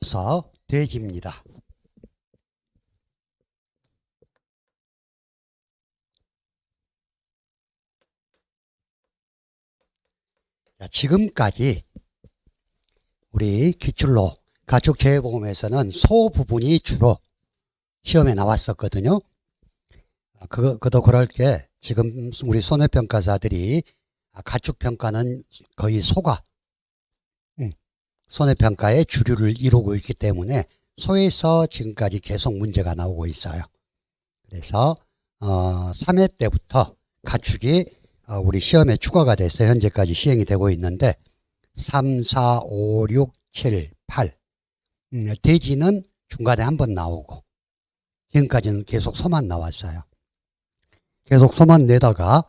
서 돼지입니다. 자, 지금까지 우리 기출로 가축재해보험에서는 소 부분이 주로 시험에 나왔었거든요. 그도 그럴 게 지금 우리 손해평가사들이 가축평가는 거의 소가 손해평가의 주류를 이루고 있기 때문에 소에서 지금까지 계속 문제가 나오고 있어요. 그래서 3회 때부터 가축이 우리 시험에 추가가 돼서 현재까지 시행이 되고 있는데 3, 4, 5, 6, 7, 8 돼지는 중간에 한 번 나오고 지금까지는 계속 소만 나왔어요. 계속 소만 내다가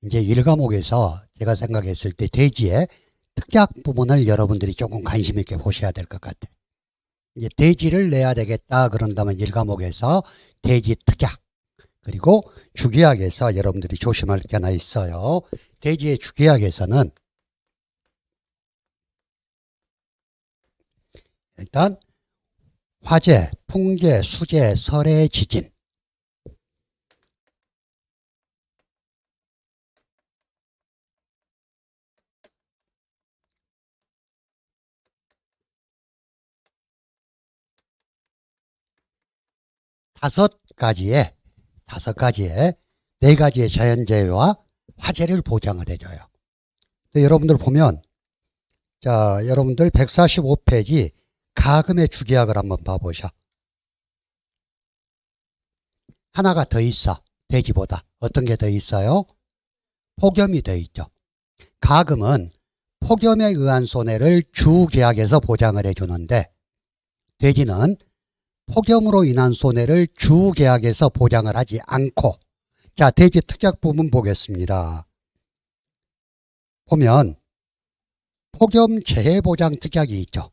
이제 1과목에서 제가 생각했을 때 돼지의 특약 부분을 여러분들이 조금 관심 있게 보셔야 될 것 같아요. 이제 돼지를 내야 되겠다 그런다면 1과목에서 돼지 특약 그리고 주기약에서 여러분들이 조심할 게 하나 있어요. 돼지의 주기약에서는 일단 화재, 풍재, 수재, 설해, 지진 5가지의 4가지의 자연재해와 화재를 보장을 해줘요. 여러분들 보면 자, 여러분들 145페이지 가금의 주기약을 한번 봐보셔. 하나가 더 있어. 돼지보다. 어떤 게 더 있어요? 폭염이 더 있죠. 가금은 폭염에 의한 손해를 주계약에서 보장을 해주는데 돼지는 폭염으로 인한 손해를 주계약에서 보장을 하지 않고 자, 돼지 특약 부분 보겠습니다. 보면 폭염 재해보장 특약이 있죠.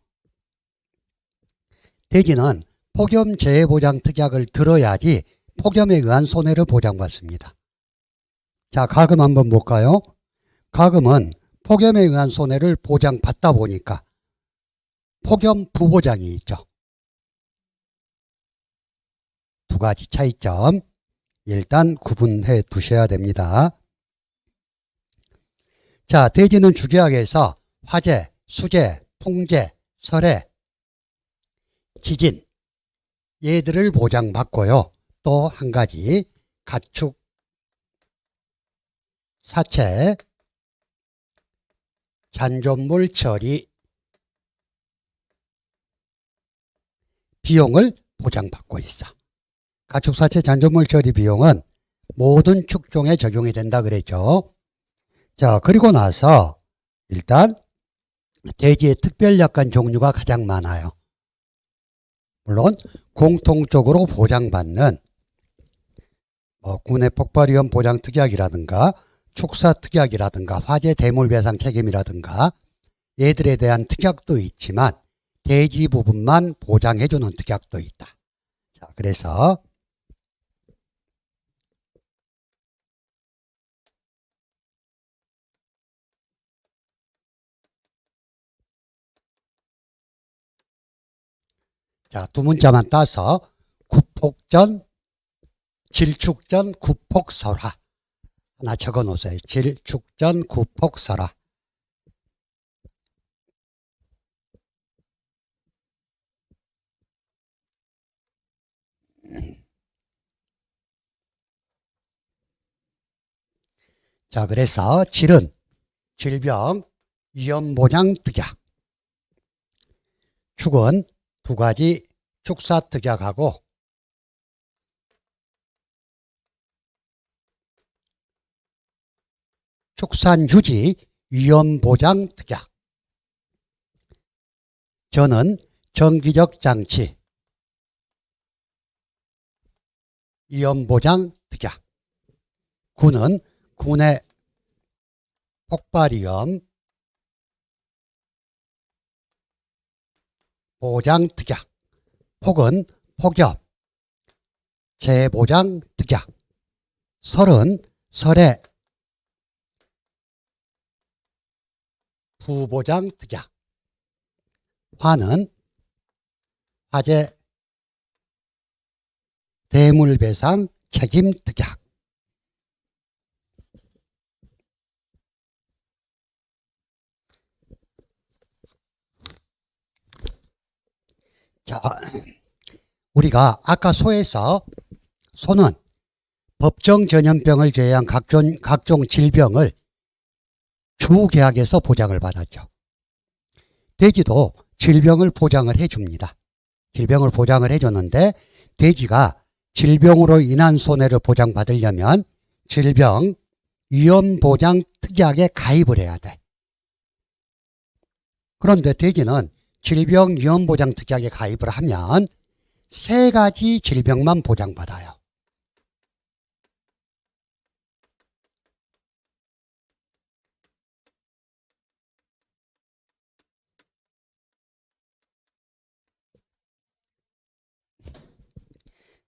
돼지는 폭염 재해보장 특약을 들어야지 폭염에 의한 손해를 보장받습니다. 자, 가금 한번 볼까요? 가금은 폭염에 의한 손해를 보장받다 보니까 폭염 부보장이 있죠. 2가지 차이점 일단 구분해 두셔야 됩니다. 자, 돼지는 주계약에서 화재, 수재, 풍재, 설해, 지진 얘들을 보장받고요. 또 한 가지 가축 사체 잔존물 처리 비용을 보장받고 있어. 가축 사체 잔존물 처리 비용은 모든 축종에 적용이 된다 그랬죠. 자, 그리고 나서 일단 돼지의 특별약관 종류가 가장 많아요. 물론 공통적으로 보장받는 군의 폭발위험 보장 특약이라든가 축사 특약이라든가 화재 대물 배상 책임이라든가 얘들에 대한 특약도 있지만 돼지 부분만 보장해주는 특약도 있다. 자, 그래서 자, 두 문자만 따서 구폭전, 질축전, 구폭설화 하나 적어 놓으세요. 질축전, 구폭설화. 자, 그래서 질은 질병, 위험보장 특약. 축은 2가지 축사 특약하고 축산휴지 위험보장 특약. 전은 정기적 장치 위험보장 특약. 군은 군의 폭발위험 보장 특약. 폭은 폭염 재보장 특약. 설은 설해 부보장 특약. 화는 화재 대물배상 책임 특약. 자, 우리가 아까 소에서 소는 법정 전염병을 제외한 각종 질병을 주계약에서 보장을 받았죠. 돼지도 질병을 보장을 해줍니다. 질병을 보장을 해줬는데 돼지가 질병으로 인한 손해를 보장받으려면 질병 위험보장 특약에 가입을 해야 돼. 그런데 돼지는 질병 위험보장 특약에 가입을 하면 3가지 질병만 보장받아요.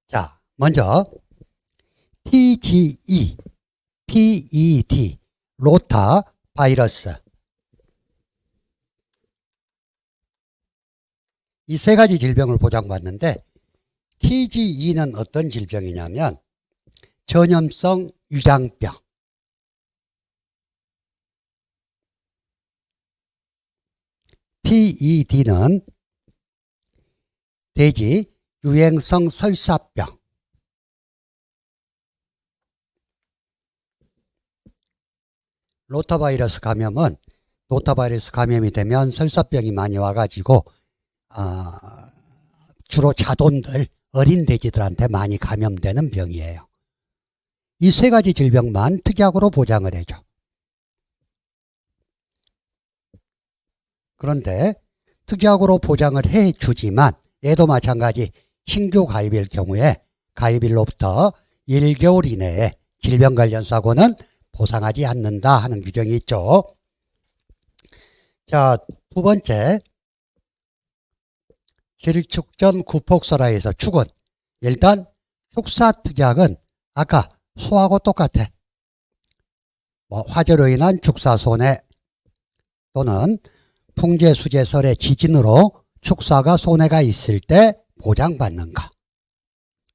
자, 먼저 TGE, PED, 로타 바이러스. 이 3가지 질병을 보장받는데 TGE는 어떤 질병이냐면 전염성 위장병, PED는 돼지 유행성 설사병, 로타바이러스 감염은 로타바이러스 감염이 되면 설사병이 많이 와가지고 주로 자돈들, 어린 돼지들한테 많이 감염되는 병이에요. 이 3가지 질병만 특약으로 보장을 해줘. 그런데 특약으로 보장을 해주지만 얘도 마찬가지 신규 가입일 경우에 가입일로부터 1개월 이내에 질병 관련 사고는 보상하지 않는다 하는 규정이 있죠. 자, 2번째, 질축전 구폭설화에서 축은 일단 축사특약은 아까 소하고 똑같아. 화재로 인한 축사 손해 또는 풍재, 수재, 설해, 지진으로 축사가 손해가 있을 때 보장받는 거.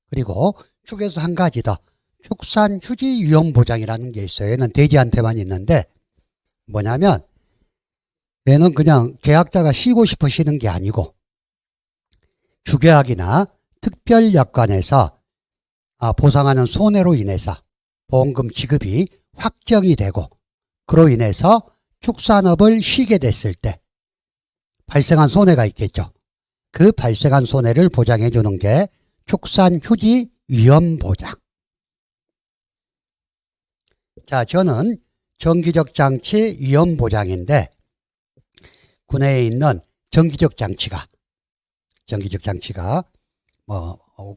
그리고 축에서 한 가지 더, 축산 휴지 위험 보장이라는 게 있어요. 얘는 돼지한테만 있는데 뭐냐면 얘는 그냥 계약자가 쉬고 싶어 쉬는 게 아니고 주계약이나 특별약관에서 보상하는 손해로 인해서 보험금 지급이 확정이 되고 그로 인해서 축산업을 쉬게 됐을 때 발생한 손해가 있겠죠. 그 발생한 손해를 보장해 주는 게 축산휴지 위험보장. 자, 저는 정기적 장치 위험보장인데 국내에 있는 정기적 장치가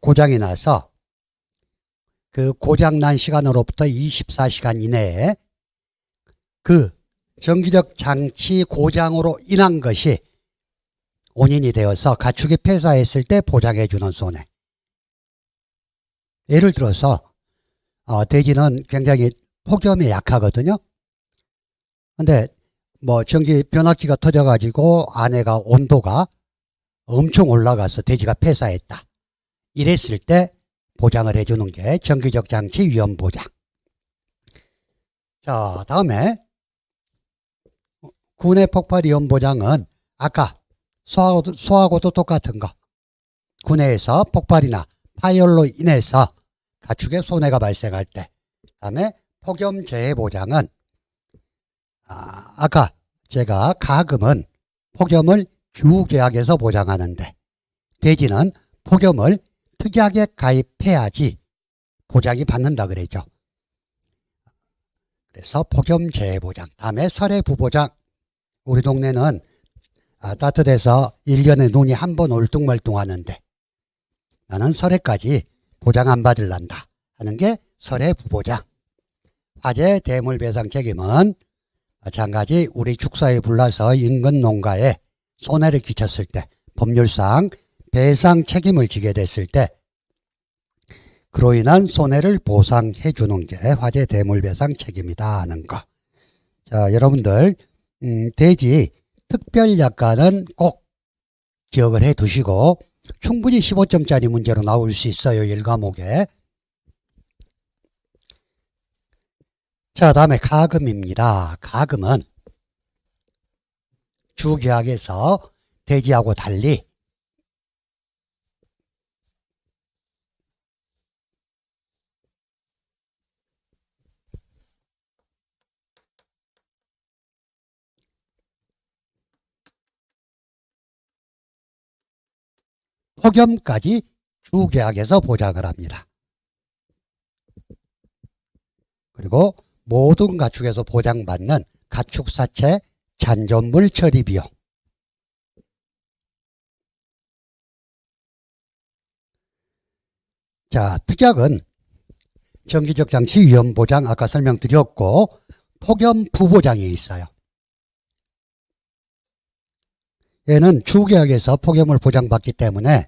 고장이 나서 그 고장난 시간으로부터 24시간 이내에 그 정기적 장치 고장으로 인한 것이 원인이 되어서 가축이 폐사했을 때 보장해 주는 손해. 예를 들어서 돼지는 굉장히 폭염에 약하거든요. 근데 전기 변압기가 터져 가지고 안에가 온도가 엄청 올라가서 돼지가 폐사했다. 이랬을 때 보장을 해주는 게 정기적 장치 위험 보장. 자, 다음에 군의 폭발 위험 보장은 아까 소하고도 똑같은 거. 군내에서 폭발이나 파열로 인해서 가축에 손해가 발생할 때. 다음에 폭염 재해 보장은 아까 제가 가금은 폭염을 주계약에서 보장하는데 돼지는 폭염을 특약에 가입해야지 보장이 받는다 그랬죠. 그래서 폭염 재해 보장. 다음에 설해 부보장. 우리 동네는 따뜻해서 1년에 눈이 한 번 울뚱말뚱하는데 나는 설해까지 보장 안 받을란다 하는 게 설해 부보장. 화재 대물배상 책임은 마찬가지 우리 축사에 불러서 인근 농가에 손해를 끼쳤을 때 법률상 배상 책임을 지게 됐을 때 그로 인한 손해를 보상해 주는 게 화재 대물배상 책임이다 하는 거. 자, 여러분들 돼지 특별약관은 꼭 기억을 해 두시고 충분히 15점짜리 문제로 나올 수 있어요. 1과목에. 자, 다음에 가금입니다. 가금은 주계약에서 대지하고 달리 폭염까지 주계약에서 보장을 합니다. 그리고 모든 가축에서 보장받는 가축사체 잔존물 처리 비용. 자, 특약은 정기적 장치 위험 보장 아까 설명드렸고 폭염 부보장이 있어요. 얘는 주계약에서 폭염을 보장받기 때문에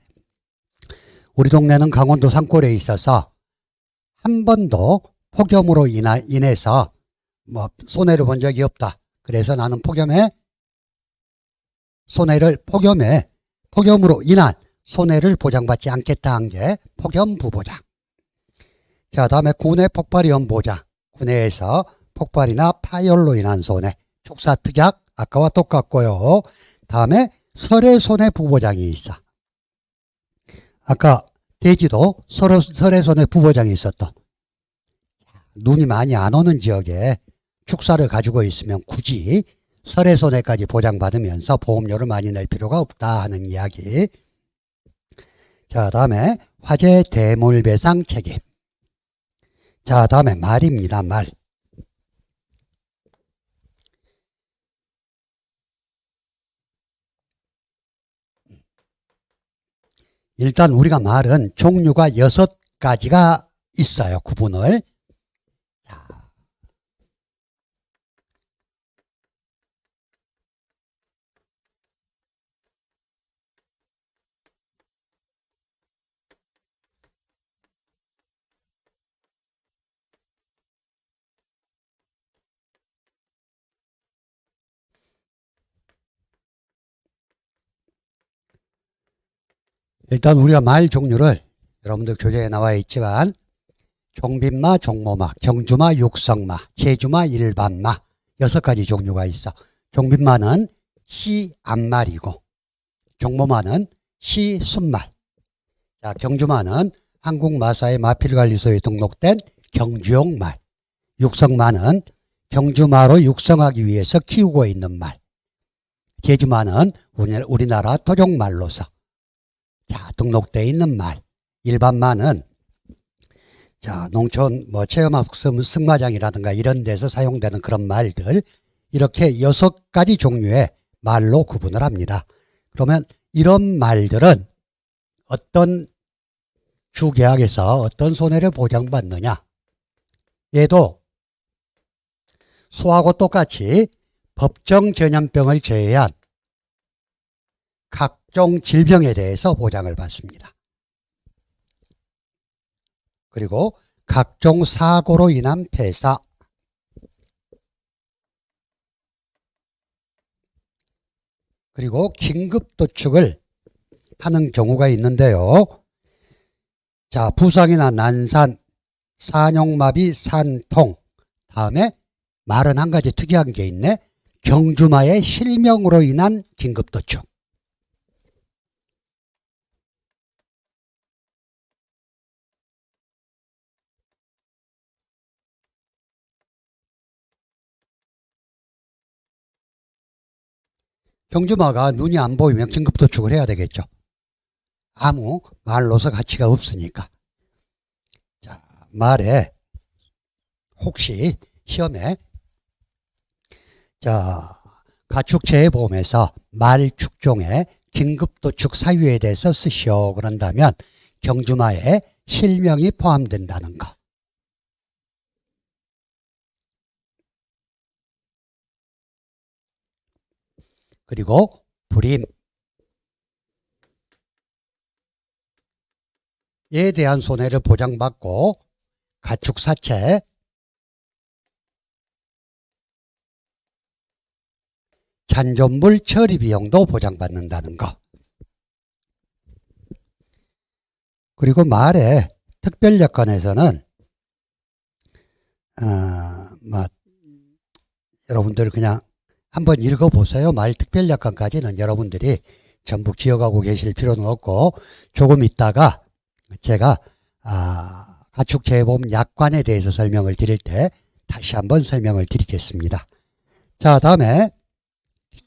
우리 동네는 강원도 산골에 있어서 한 번도 폭염으로 인해서 손해를 본 적이 없다. 그래서 나는 폭염으로 인한 손해를 보장받지 않겠다 한 게 폭염 부보장. 자, 다음에 군해 폭발 위험 보장. 군해에서 폭발이나 파열로 인한 손해. 축사 특약 아까와 똑같고요. 다음에 설해 손해 부보장이 있어. 아까 돼지도 설해 손해 부보장이 있었던. 눈이 많이 안 오는 지역에 축사를 가지고 있으면 굳이 설해 손해까지 보장받으면서 보험료를 많이 낼 필요가 없다 하는 이야기. 자, 다음에 화재 대물 배상 책임. 자, 다음에 말입니다. 말. 일단 우리가 말은 종류가 6가지가 있어요. 구분을. 자, 일단 우리가 말 종류를 여러분들 교재에 나와 있지만 종빈마, 종모마, 경주마, 육성마, 제주마, 일반마 6가지 종류가 있어. 종빈마는 시 앞말이고 종모마는 시 순말. 자, 경주마는 한국마사의 마필관리소에 등록된 경주용 말. 육성마는 경주마로 육성하기 위해서 키우고 있는 말. 제주마는 우리나라 토종말로서 등록되어 있는 말. 일반마는 농촌 체험학습 승마장이라든가 이런 데서 사용되는 그런 말들. 이렇게 6가지 종류의 말로 구분을 합니다. 그러면 이런 말들은 어떤 주계약에서 어떤 손해를 보장받느냐. 얘도 소하고 똑같이 법정 전염병을 제외한 각종 질병에 대해서 보장을 받습니다. 그리고 각종 사고로 인한 폐사, 그리고 긴급 도축을 하는 경우가 있는데요. 자, 부상이나 난산, 산용마비, 산통. 다음에 말은 한 가지 특이한 게 있네. 경주마의 실명으로 인한 긴급 도축. 경주마가 눈이 안 보이면 긴급 도축을 해야 되겠죠. 아무 말로서 가치가 없으니까. 자, 말에 혹시 시험에 가축재해보험에서 말 축종의 긴급 도축 사유에 대해서 쓰시오 그런다면 경주마에 실명이 포함된다는 거. 그리고 불임에 대한 손해를 보장받고 가축 사체 잔존물 처리 비용도 보장받는다는 거. 그리고 말의 특별약관에서는 뭐 여러분들 그냥 한번 읽어보세요. 말 특별약관까지는 여러분들이 전부 기억하고 계실 필요는 없고 조금 있다가 제가 가축재해보험 약관에 대해서 설명을 드릴 때 다시 한번 설명을 드리겠습니다. 자, 다음에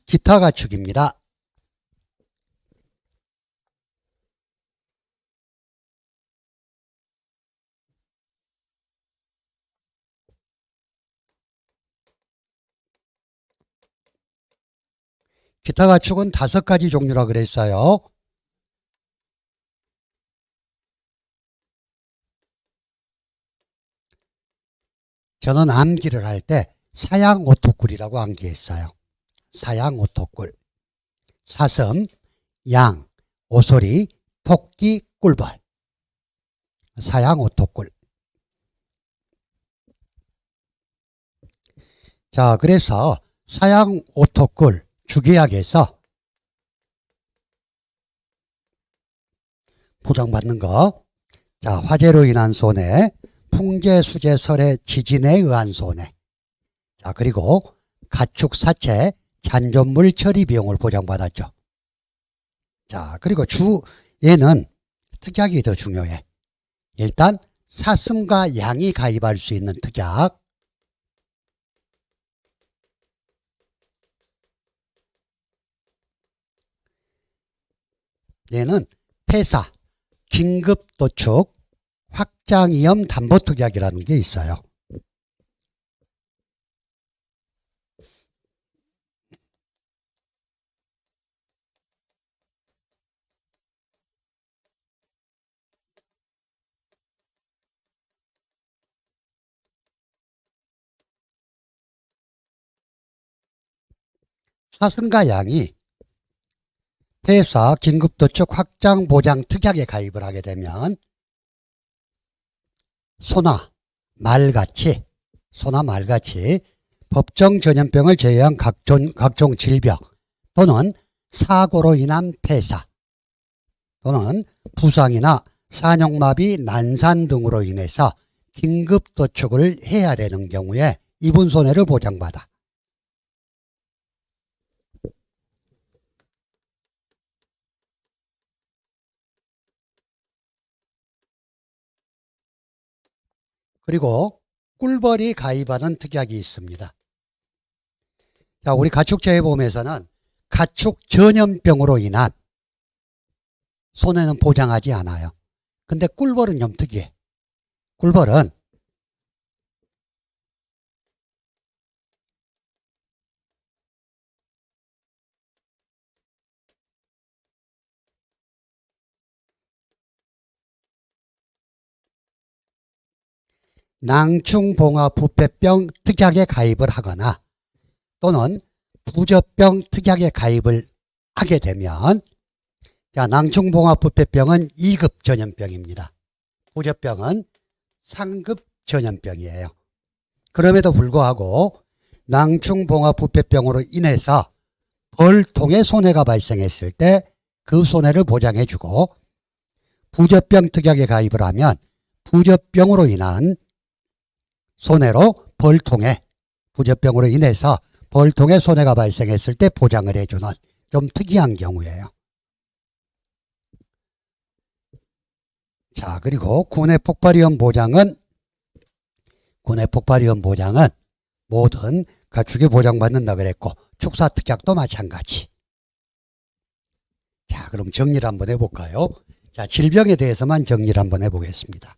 기타 가축입니다. 기타 가축은 5가지 종류라 그랬어요. 저는 암기를 할 때 사양오토꿀이라고 암기했어요. 사양오토꿀. 사슴, 양, 오소리, 토끼, 꿀벌. 사양오토꿀. 자, 그래서 사양오토꿀 주계약에서 보장받는 거. 자, 화재로 인한 손해, 풍재, 수재, 설해, 지진에 의한 손해. 자, 그리고 가축 사체, 잔존물 처리 비용을 보장받았죠. 자, 그리고 얘는 특약이 더 중요해. 일단 사슴과 양이 가입할 수 있는 특약. 얘는 폐사, 긴급도축, 확장위험 담보특약이라는 게 있어요. 사슴과 양이 폐사, 긴급도축, 확장보장 특약에 가입을 하게 되면 소나 말같이 법정 전염병을 제외한 각종 질병 또는 사고로 인한 폐사 또는 부상이나 산용마비, 난산 등으로 인해서 긴급도축을 해야 되는 경우에 입은 손해를 보장받아. 그리고 꿀벌이 가입하는 특약이 있습니다. 자, 우리 가축재해보험에서는 가축 전염병으로 인한 손해는 보장하지 않아요. 근데 꿀벌은 좀 특이해. 꿀벌은 낭충봉화부패병 특약에 가입을 하거나 또는 부저병 특약에 가입을 하게 되면, 자, 낭충봉화부패병은 2급 전염병입니다. 부저병은 상급 전염병이에요. 그럼에도 불구하고 낭충봉화부패병으로 인해서 벌통의 손해가 발생했을 때 그 손해를 보장해주고, 부저병 특약에 가입을 하면 부저병으로 인한 손해로 부저병으로 인해서 벌통에 손해가 발생했을 때 보장을 해주는 좀 특이한 경우예요. 자, 그리고 군의 폭발위험 보장은 모든 가축이 보장받는다 그랬고 축사 특약도 마찬가지. 자, 그럼 정리를 한번 해볼까요? 자, 질병에 대해서만 정리를 한번 해보겠습니다.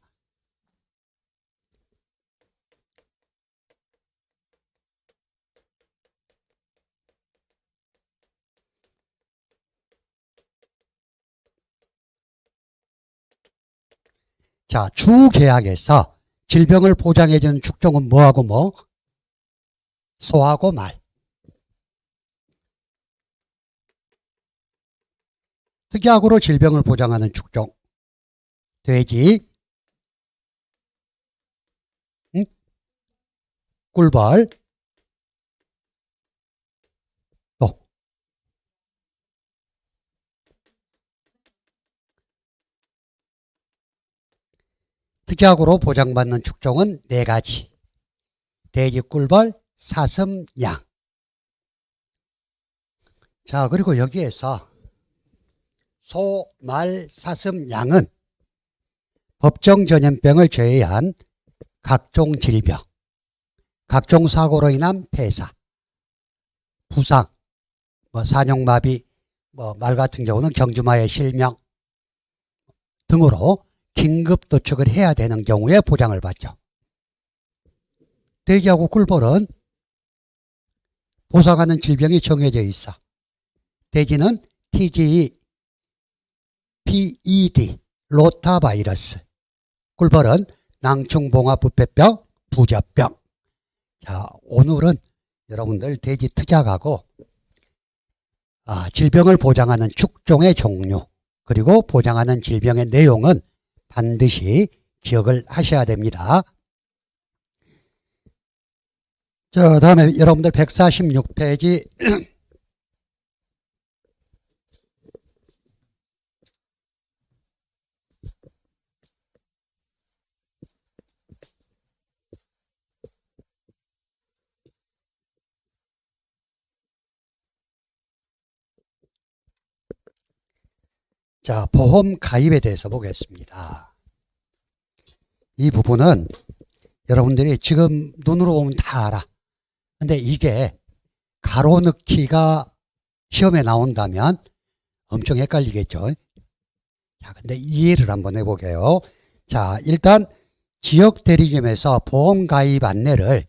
자, 주계약에서 질병을 보장해주는 축종은 뭐하고 뭐? 소하고 말. 특약으로 질병을 보장하는 축종. 돼지, 꿀벌, 또 특약으로 보장받는 축종은 4가지. 돼지, 꿀벌, 사슴, 양. 자, 그리고 여기에서 소, 말, 사슴, 양은 법정 전염병을 제외한 각종 질병, 각종 사고로 인한 폐사, 부상, 산용마비, 말 같은 경우는 경주마의 실명 등으로 긴급 도축을 해야 되는 경우에 보장을 받죠. 돼지하고 꿀벌은 보상하는 질병이 정해져 있어. 돼지는 TGE, PED, 로타바이러스. 꿀벌은 낭충봉화부패병, 부저병. 자, 오늘은 여러분들 돼지 특약하고 질병을 보장하는 축종의 종류, 그리고 보장하는 질병의 내용은 반드시 기억을 하셔야 됩니다. 자, 다음에 여러분들 146페이지 자, 보험 가입에 대해서 보겠습니다. 이 부분은 여러분들이 지금 눈으로 보면 다 알아. 근데 이게 가로 넣기가 시험에 나온다면 엄청 헷갈리겠죠. 자, 근데 이해를 한번 해보게요. 자, 일단 지역 대리점에서 보험 가입 안내를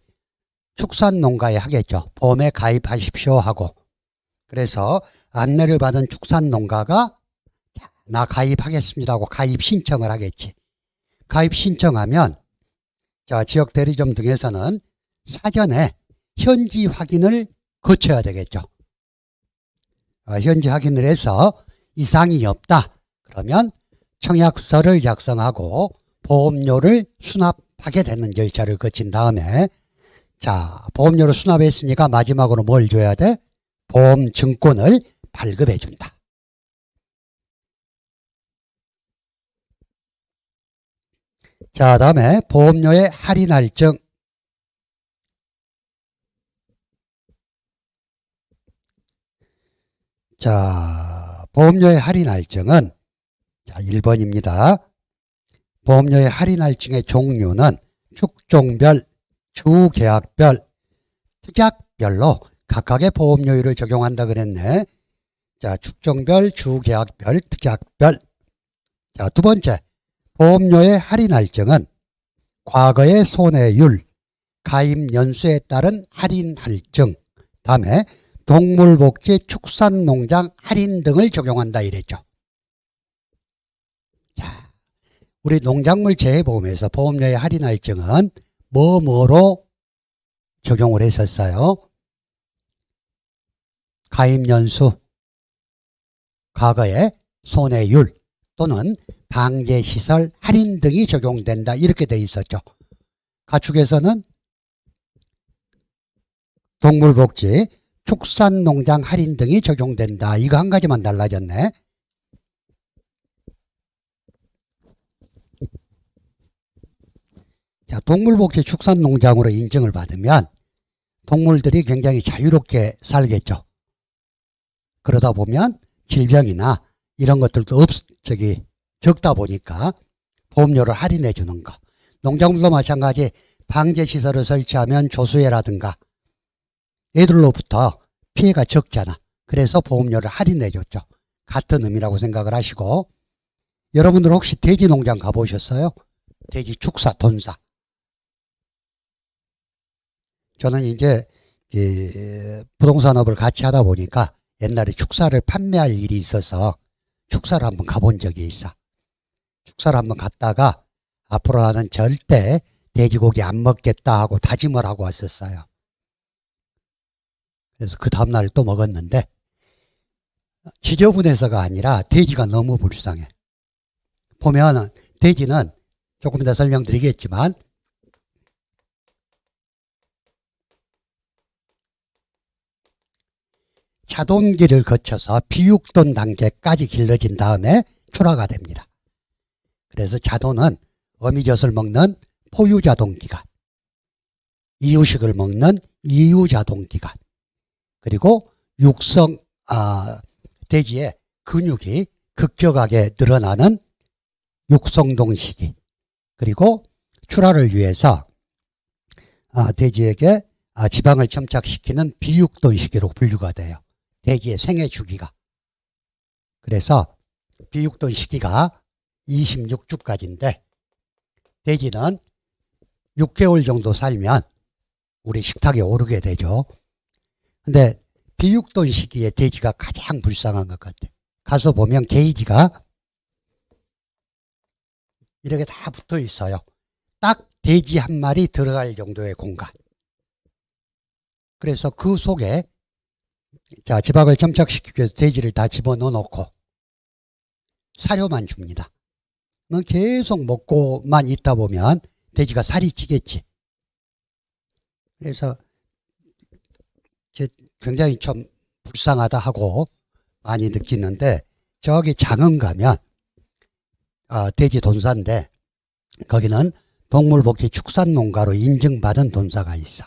축산농가에 하겠죠. 보험에 가입하십시오 하고. 그래서 안내를 받은 축산농가가 나 가입하겠습니다 하고 가입 신청을 하겠지. 가입 신청하면 자, 지역 대리점 등에서는 사전에 현지 확인을 거쳐야 되겠죠. 현지 확인을 해서 이상이 없다. 그러면 청약서를 작성하고 보험료를 수납하게 되는 절차를 거친 다음에 자, 보험료를 수납했으니까 마지막으로 뭘 줘야 돼? 보험증권을 발급해 준다. 자, 다음에 보험료의 할인 할증. 자, 보험료의 할인 할증은 자, 1번입니다. 보험료의 할인 할증의 종류는 축종별, 주계약별, 특약별로 각각의 보험료율을 적용한다 그랬네. 자, 축종별, 주계약별, 특약별. 자, 두 번째, 보험료의 할인 할증은 과거의 손해율, 가입 연수에 따른 할인 할증, 다음에 동물복지 축산농장 할인 등을 적용한다 이랬죠. 자, 우리 농작물 재해보험에서 보험료의 할인 할증은 뭐로 적용을 했었어요? 가입 연수, 과거의 손해율 또는 방제시설 할인 등이 적용된다 이렇게 돼 있었죠. 가축에서는 동물복지, 축산농장 할인 등이 적용된다. 이거 한 가지만 달라졌네. 자, 동물복지 축산농장으로 인증을 받으면 동물들이 굉장히 자유롭게 살겠죠. 그러다 보면 질병이나 이런 것들도 적다 보니까 보험료를 할인해 주는 거. 농작물도 마찬가지 방제시설을 설치하면 조수해라든가 애들로부터 피해가 적잖아. 그래서 보험료를 할인해 줬죠. 같은 의미라고 생각을 하시고 여러분들 혹시 돼지 농장 가보셨어요? 돼지 축사, 돈사. 저는 이제 부동산업을 같이 하다 보니까 옛날에 축사를 판매할 일이 있어서 축사를 한번 가본 적이 있어. 축사를 한번 갔다가 앞으로는 절대 돼지고기 안 먹겠다 하고 다짐을 하고 왔었어요. 그래서 그 다음날 또 먹었는데 지저분해서가 아니라 돼지가 너무 불쌍해. 보면 돼지는 조금 더 설명드리겠지만 자동기를 거쳐서 비육돈 단계까지 길러진 다음에 출하가 됩니다. 그래서 자돈은 어미젖을 먹는 포유자동기간, 이유식을 먹는 이유자동기간, 그리고 돼지의 근육이 급격하게 늘어나는 육성동 시기, 그리고 출하를 위해서 돼지에게 지방을 첨착시키는 비육돈 시기로 분류가 돼요. 돼지의 생애 주기가. 그래서 비육돈 시기가 26주까지인데 돼지는 6개월 정도 살면 우리 식탁에 오르게 되죠. 근데 비육돈 시기에 돼지가 가장 불쌍한 것 같아. 가서 보면 게이지가 이렇게 다 붙어 있어요. 딱 돼지 한 마리 들어갈 정도의 공간. 그래서 그 속에 지방을 첨착시키기 위해서 돼지를 다 집어넣어 놓고 사료만 줍니다. 계속 먹고만 있다 보면 돼지가 살이 찌겠지. 그래서 굉장히 좀 불쌍하다 하고 많이 느끼는데, 저기 장흥 가면 돼지 돈사인데 거기는 동물복지축산농가로 인증받은 돈사가 있어.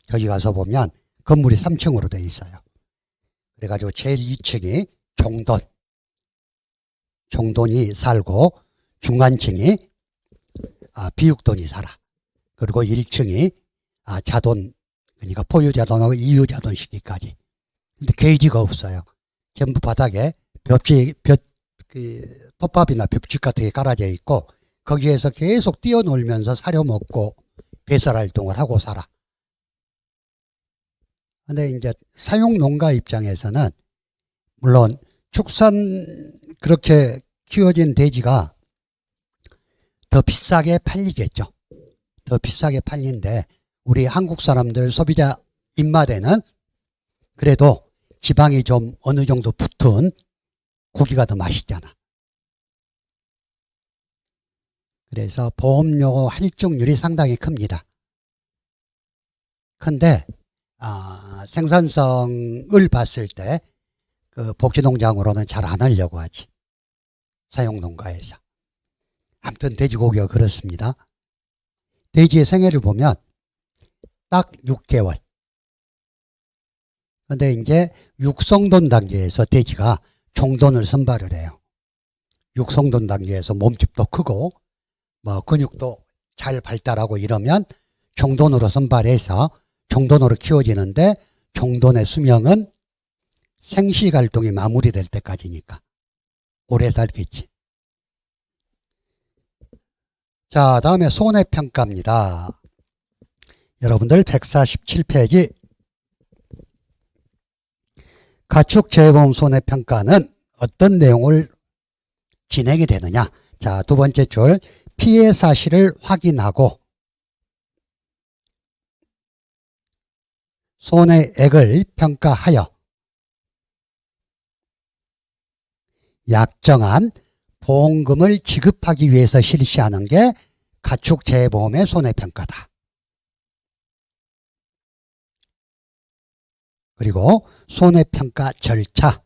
거기 가서 보면 건물이 3층으로 돼 있어요. 그래가지고 제일 2층이 종돈이 살고, 중간층이 비육돈이 살아. 그리고 1층이 자돈, 그러니까 포유자돈하고 이유자돈 시기까지. 근데 게이지가 없어요. 전부 바닥에 톱밥이나 벽지 같은 게 깔아져 있고, 거기에서 계속 뛰어놀면서 사료 먹고 배설 활동을 하고 살아. 근데 이제 사육농가 입장에서는 물론 그렇게 키워진 돼지가 더 비싸게 팔리겠죠. 더 비싸게 팔린데 우리 한국 사람들 소비자 입맛에는 그래도 지방이 좀 어느 정도 붙은 고기가 더 맛있잖아. 그래서 보험료 할증률이 상당히 큽니다. 근데 생산성을 봤을 때 그 복지농장으로는 잘 안 하려고 하지. 사육농가에서. 아무튼 돼지고기가 그렇습니다. 돼지의 생애를 보면 딱 6개월. 근데 이제 육성돈 단계에서 돼지가 종돈을 선발을 해요. 육성돈 단계에서 몸집도 크고 근육도 잘 발달하고 이러면 종돈으로 선발해서 종돈으로 키워지는데, 종돈의 수명은 생시갈동이 마무리될 때까지니까 오래 살겠지. 자, 다음에 손해평가입니다. 여러분들 147페이지. 가축재해보험 손해평가는 어떤 내용을 진행이 되느냐. 자, 두 번째 줄, 피해 사실을 확인하고 손해액을 평가하여 약정한 보험금을 지급하기 위해서 실시하는 게 가축재해보험의 손해평가다. 그리고 손해평가 절차.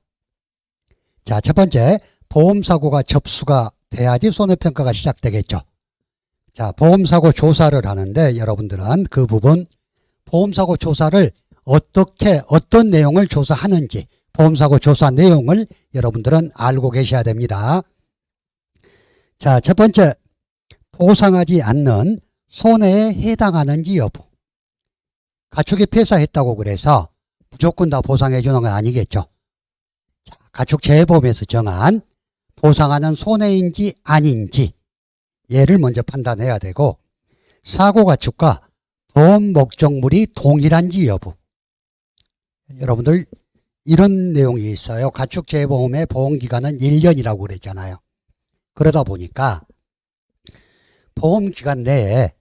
자, 첫 번째, 보험사고가 접수가 돼야지 손해평가가 시작되겠죠. 자, 보험사고 조사를 하는데 여러분들은 그 부분, 보험사고 조사를 어떤 내용을 조사하는지, 보험사고 조사 내용을 여러분들은 알고 계셔야 됩니다. 자, 첫 번째, 보상하지 않는 손해에 해당하는지 여부. 가축이 폐사했다고 그래서 무조건 다 보상해 주는 건 아니겠죠. 자, 가축재해보험에서 정한 보상하는 손해인지 아닌지 얘를 먼저 판단해야 되고, 사고가축과 보험 목적물이 동일한지 여부. 여러분들 이런 내용이 있어요. 가축재해보험의 보험기간은 1년이라고 그랬잖아요. 그러다 보니까 보험기간 내에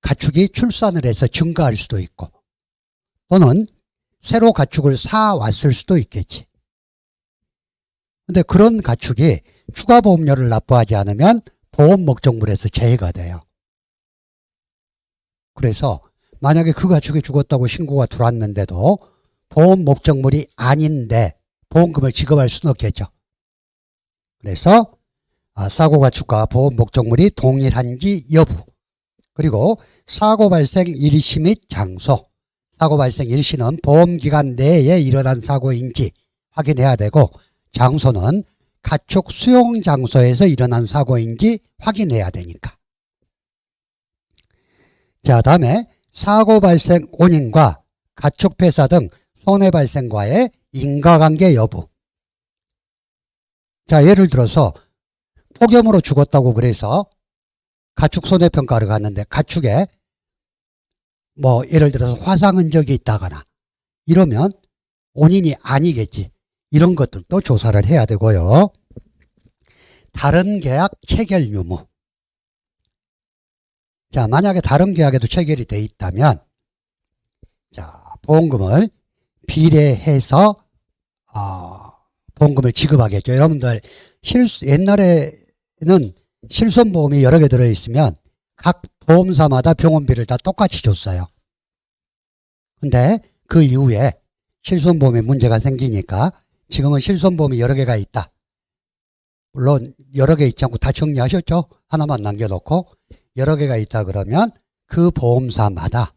가축이 출산을 해서 증가할 수도 있고, 또는 새로 가축을 사왔을 수도 있겠지. 근데 그런 가축이 추가 보험료를 납부하지 않으면 보험 목적물에서 제외가 돼요. 그래서 만약에 그 가축이 죽었다고 신고가 들어왔는데도 보험 목적물이 아닌데 보험금을 지급할 수는 없겠죠. 그래서 사고 가축과 보험 목적물이 동일한지 여부, 그리고 사고 발생 일시 및 장소, 사고 발생 일시는 보험기간 내에 일어난 사고인지 확인해야 되고, 장소는 가축 수용 장소에서 일어난 사고인지 확인해야 되니까. 자, 다음에 사고 발생 원인과 가축 폐사 등 손해 발생과의 인과관계 여부. 자, 예를 들어서 폭염으로 죽었다고 그래서 가축 손해평가를 갔는데 가축에 예를 들어서 화상 흔적이 있다거나 이러면 원인이 아니겠지. 이런 것들도 조사를 해야 되고요. 다른 계약 체결 유무. 자, 만약에 다른 계약에도 체결이 돼 있다면, 자, 보험금을 비례해서, 보험금을 지급하겠죠. 여러분들, 옛날에는 실손보험이 여러 개 들어있으면 각 보험사마다 병원비를 다 똑같이 줬어요. 근데 그 이후에 실손보험에 문제가 생기니까 지금은 실손보험이 여러 개가 있다. 물론 여러 개 있지 않고 다 정리하셨죠? 하나만 남겨놓고 여러 개가 있다 그러면 그 보험사마다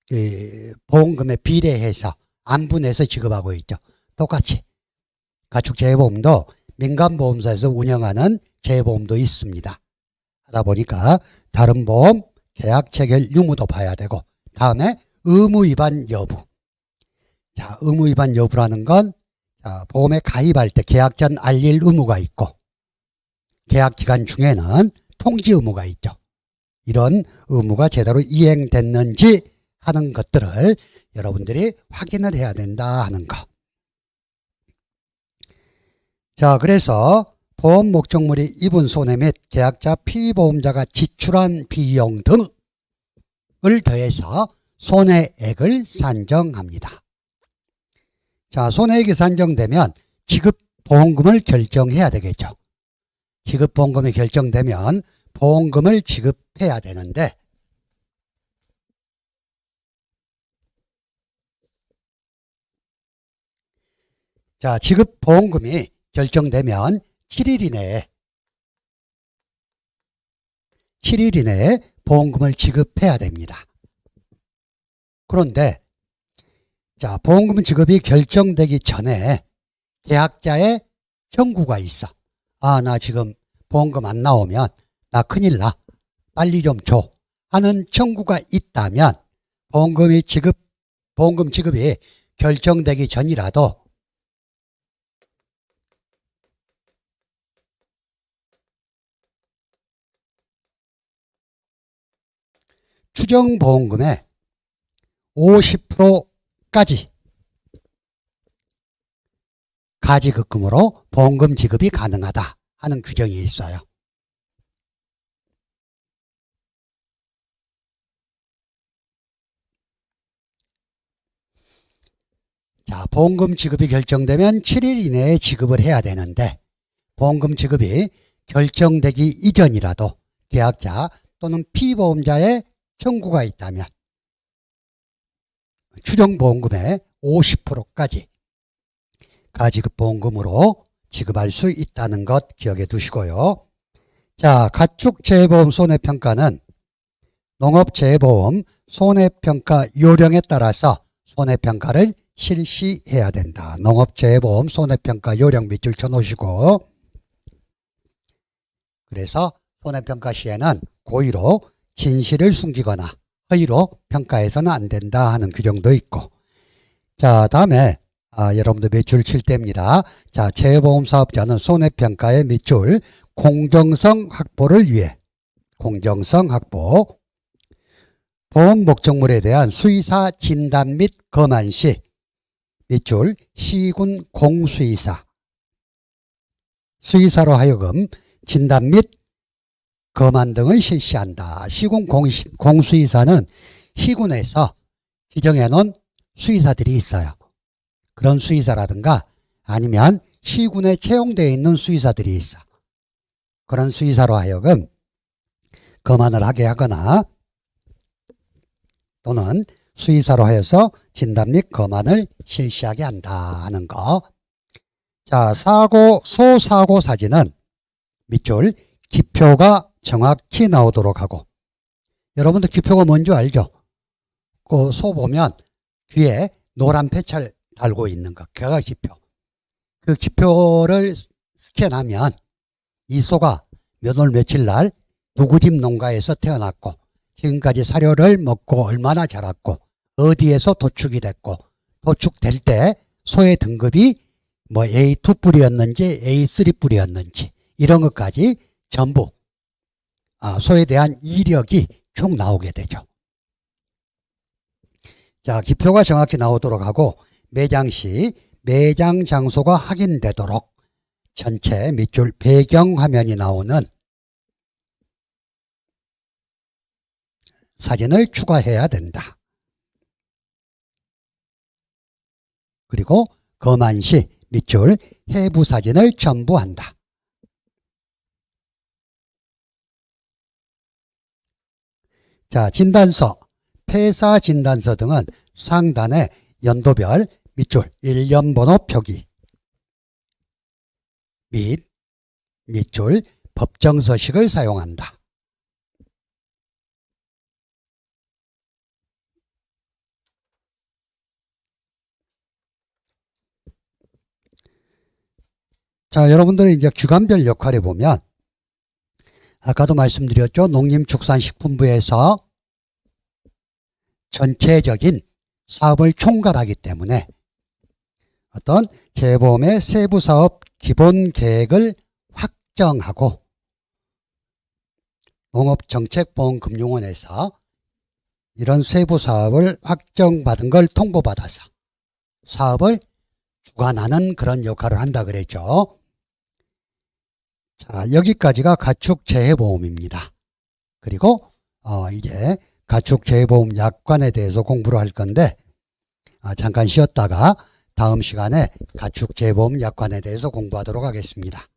그 보험금에 비례해서 안분해서 지급하고 있죠. 똑같이. 가축재해보험도 민간보험사에서 운영하는 재해보험도 있습니다. 하다 보니까 다른 보험 계약 체결 유무도 봐야 되고, 다음에 의무위반 여부. 자, 의무위반 여부라는 건 보험에 가입할 때 계약 전 알릴 의무가 있고, 계약 기간 중에는 통지 의무가 있죠. 이런 의무가 제대로 이행됐는지 하는 것들을 여러분들이 확인을 해야 된다 하는 거. 자, 그래서 보험 목적물이 입은 손해 및 계약자 피보험자가 지출한 비용 등을 더해서 손해액을 산정합니다. 자, 손해액이 산정되면 지급보험금을 결정해야 되겠죠. 지급보험금이 결정되면 보험금을 지급해야 되는데, 자, 지급보험금이 결정되면 7일 이내에 보험금을 지급해야 됩니다. 그런데 자, 보험금 지급이 결정되기 전에 계약자의 청구가 있어. 나 지금 보험금 안 나오면 나 큰일 나. 빨리 좀 줘. 하는 청구가 있다면 보험금 지급이 결정되기 전이라도 추정보험금의 50%까지 가지급금으로 보험금 지급이 가능하다 하는 규정이 있어요. 자, 보험금 지급이 결정되면 7일 이내에 지급을 해야 되는데, 보험금 지급이 결정되기 이전이라도 계약자 또는 피보험자의 청구가 있다면 추정보험금의 50%까지 가지급보험금으로 지급할 수 있다는 것 기억해 두시고요. 자, 가축재해보험 손해평가는 농업재해보험 손해평가 요령에 따라서 손해평가를 실시해야 된다. 농업재해보험 손해평가 요령 밑줄 쳐놓으시고, 그래서 손해평가 시에는 고의로 진실을 숨기거나 허위로 평가해서는 안 된다 하는 규정도 있고, 자, 다음에 여러분들 밑줄 칠 때입니다. 자, 재해보험 사업자는 손해평가의 밑줄 공정성 확보를 위해 공정성 확보, 보험 목적물에 대한 수의사 진단 및 검안 시 밑줄 시군 공수의사, 수의사로 하여금 진단 및 검안 등을 실시한다. 시군 공수의사는 시군에서 지정해 놓은 수의사들이 있어요. 그런 수의사라든가 아니면 시군에 채용되어 있는 수의사들이 있어. 그런 수의사로 하여금 검안을 하게 하거나 또는 수의사로 하여서 진단 및 검안을 실시하게 한다 하는 거. 자, 소사고 사진은 밑줄 기표가 정확히 나오도록 하고, 여러분들 기표가 뭔지 알죠? 그 소 보면 귀에 노란 패찰 달고 있는 거, 그가 기표. 그 기표를 스캔하면 이 소가 몇 월 며칠 날 누구 집 농가에서 태어났고 지금까지 사료를 먹고 얼마나 자랐고 어디에서 도축이 됐고 도축될 때 소의 등급이 뭐 A2 뿌리였는지 A3 뿌리였는지 이런 것까지 전부 소에 대한 이력이 쭉 나오게 되죠. 자, 기표가 정확히 나오도록 하고 매장 시 매장 장소가 확인되도록 전체 밑줄 배경 화면이 나오는 사진을 추가해야 된다. 그리고 검안 시 밑줄 해부 사진을 첨부한다. 자, 진단서, 폐사 진단서 등은 상단에 연도별 밑줄 일련번호 표기 및 밑줄 법정서식을 사용한다. 자, 여러분들이 이제 주간별 역할에 보면 아까도 말씀드렸죠. 농림축산식품부에서 전체적인 사업을 총괄하기 때문에 어떤 재보험의 세부사업 기본계획을 확정하고 농업정책보험금융원에서 이런 세부사업을 확정받은 걸 통보받아서 사업을 주관하는 그런 역할을 한다 그랬죠. 자, 여기까지가 가축재해보험입니다. 그리고 이제 가축재해보험 약관에 대해서 공부를 할 건데 잠깐 쉬었다가 다음 시간에 가축재해보험 약관에 대해서 공부하도록 하겠습니다.